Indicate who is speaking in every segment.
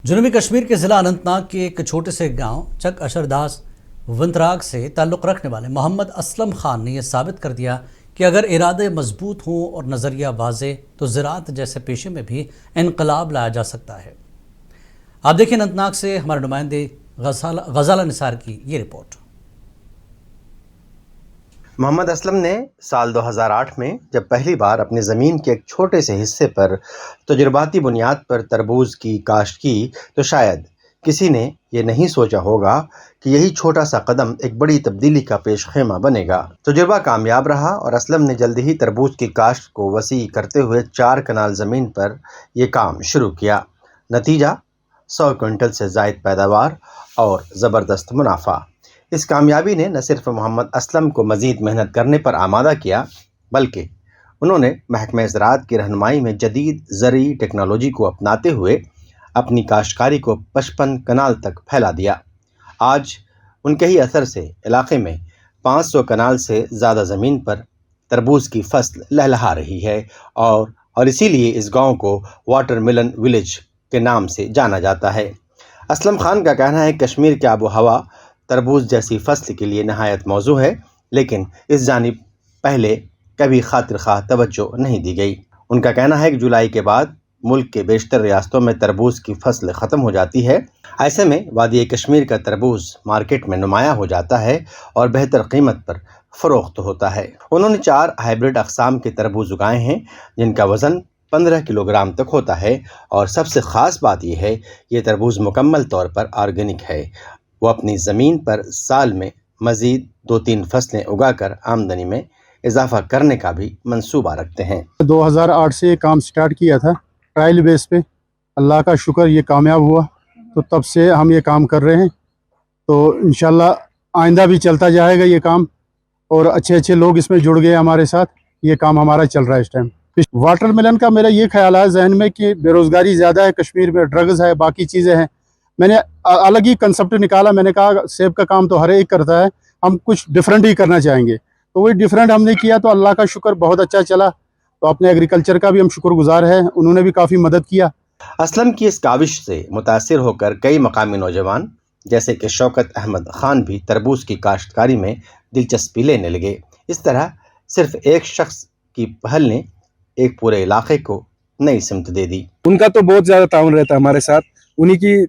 Speaker 1: جنوبی کشمیر کے ضلع اننت ناگ کے ایک چھوٹے سے گاؤں چک اشرداس ونتراگ سے تعلق رکھنے والے محمد اسلم خان نے یہ ثابت کر دیا کہ اگر ارادے مضبوط ہوں اور نظریہ واضح تو زراعت جیسے پیشے میں بھی انقلاب لایا جا سکتا ہے۔ آپ دیکھیں اننت ناگ سے ہمارے نمائندے غزالہ نثار کی یہ رپورٹ۔
Speaker 2: محمد اسلم نے سال 2008 میں جب پہلی بار اپنی زمین کے ایک چھوٹے سے حصے پر تجرباتی بنیاد پر تربوز کی کاشت کی تو شاید کسی نے یہ نہیں سوچا ہوگا کہ یہی چھوٹا سا قدم ایک بڑی تبدیلی کا پیش خیمہ بنے گا۔ تجربہ کامیاب رہا اور اسلم نے جلد ہی تربوز کی کاشت کو وسیع کرتے ہوئے 4 کنال زمین پر یہ کام شروع کیا۔ نتیجہ 100 کوئنٹل سے زائد پیداوار اور زبردست منافع۔ اس کامیابی نے نہ صرف محمد اسلم کو مزید محنت کرنے پر آمادہ کیا بلکہ انہوں نے محکمہ زراعت کی رہنمائی میں جدید زرعی ٹیکنالوجی کو اپناتے ہوئے اپنی کاشتکاری کو 55 کنال تک پھیلا دیا۔ آج ان کے ہی اثر سے علاقے میں 500 کنال سے زیادہ زمین پر تربوز کی فصل لہلہا رہی ہے اور اسی لیے اس گاؤں کو واٹر ملن ولیج کے نام سے جانا جاتا ہے۔ اسلم خان کا کہنا ہے کہ کشمیر کی آب و ہوا تربوز جیسی فصل کے لیے نہایت موزوں ہے، لیکن اس جانب پہلے کبھی خاطر خواہ توجہ نہیں دی گئی۔ ان کا کہنا ہے کہ جولائی کے بعد ملک کے بیشتر ریاستوں میں تربوز کی فصل ختم ہو جاتی ہے، ایسے میں وادی کشمیر کا تربوز مارکیٹ میں نمایاں ہو جاتا ہے اور بہتر قیمت پر فروخت ہوتا ہے۔ انہوں نے 4 ہائیبرڈ اقسام کے تربوز اگائے ہیں جن کا وزن 15 کلو گرام تک ہوتا ہے، اور سب سے خاص بات یہ ہے یہ تربوز مکمل طور پر آرگینک ہے۔ وہ اپنی زمین پر سال میں مزید 2-3 فصلیں اگا کر آمدنی میں اضافہ کرنے کا بھی منصوبہ رکھتے ہیں۔
Speaker 3: 2008 سے یہ کام سٹارٹ کیا تھا ٹرائل بیس پہ، اللہ کا شکر یہ کامیاب ہوا، تو تب سے ہم یہ کام کر رہے ہیں، تو انشاءاللہ آئندہ بھی چلتا جائے گا یہ کام، اور اچھے لوگ اس میں جڑ گئے ہمارے ساتھ، یہ کام ہمارا چل رہا ہے اس ٹائم۔ واٹر ملن کا میرا یہ خیال ہے ذہن میں کہ بے روزگاری زیادہ ہے کشمیر میں، ڈرگز ہے، باقی چیزیں ہیں، میں نے الگ ہی کنسپٹ نکالا۔ میں نے کہا سیب کا کام تو ہر ایک کرتا ہے، ہم کچھ ڈیفرنٹ ہی کرنا چاہیں گے، تو وہی ڈیفرنٹ ہم نے کیا، تو اللہ کا شکر بہت اچھا چلا۔ تو اپنے ایگریکلچر کا بھی ہم شکر گزار ہیں، انہوں نے بھی کافی مدد کیا۔
Speaker 2: اسلم کی اس کاوش سے متاثر ہو کر کئی مقامی نوجوان جیسے کہ شوکت احمد خان بھی تربوز کی کاشتکاری میں دلچسپی لینے لگے۔ اس طرح صرف ایک شخص کی پہل نے ایک پورے علاقے کو نئی سمت دے دی۔
Speaker 4: ان کا تو بہت زیادہ تعاون رہتا ہے ہمارے ساتھ، انہی کی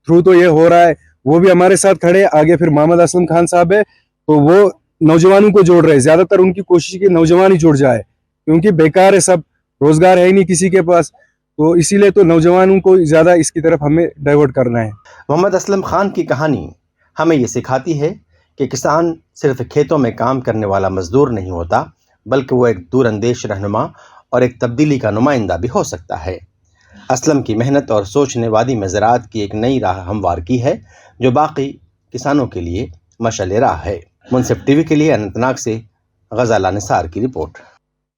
Speaker 4: تھرو تو یہ ہو رہا ہے، وہ بھی ہمارے ساتھ کھڑے۔ آگے پھر محمد اسلم خان صاحب ہے، تو وہ نوجوانوں کو جوڑ رہے ہیں، زیادہ تر ان کی کوشش کہ نوجوان ہی جڑ جائے، کیونکہ بیکار ہے، سب روزگار ہے ہی نہیں کسی کے پاس، تو اسی لیے تو نوجوانوں کو زیادہ اس کی طرف ہمیں ڈائیورٹ کرنا ہے۔
Speaker 2: محمد اسلم خان کی کہانی ہمیں یہ سکھاتی ہے کہ کسان صرف کھیتوں میں کام کرنے والا مزدور نہیں ہوتا، بلکہ وہ ایک دور اندیش رہنما اور ایک تبدیلی کا نمائندہ بھی ہو سکتا ہے۔ اسلم کی محنت اور سوچ نے وادی میں زراعت کی ایک نئی راہ ہموار کی ہے، جو باقی کسانوں کے لیے مشعل راہ ہے۔ منصف ٹی وی کے لیے اننت ناگ سے غزالہ نثار کی رپورٹ۔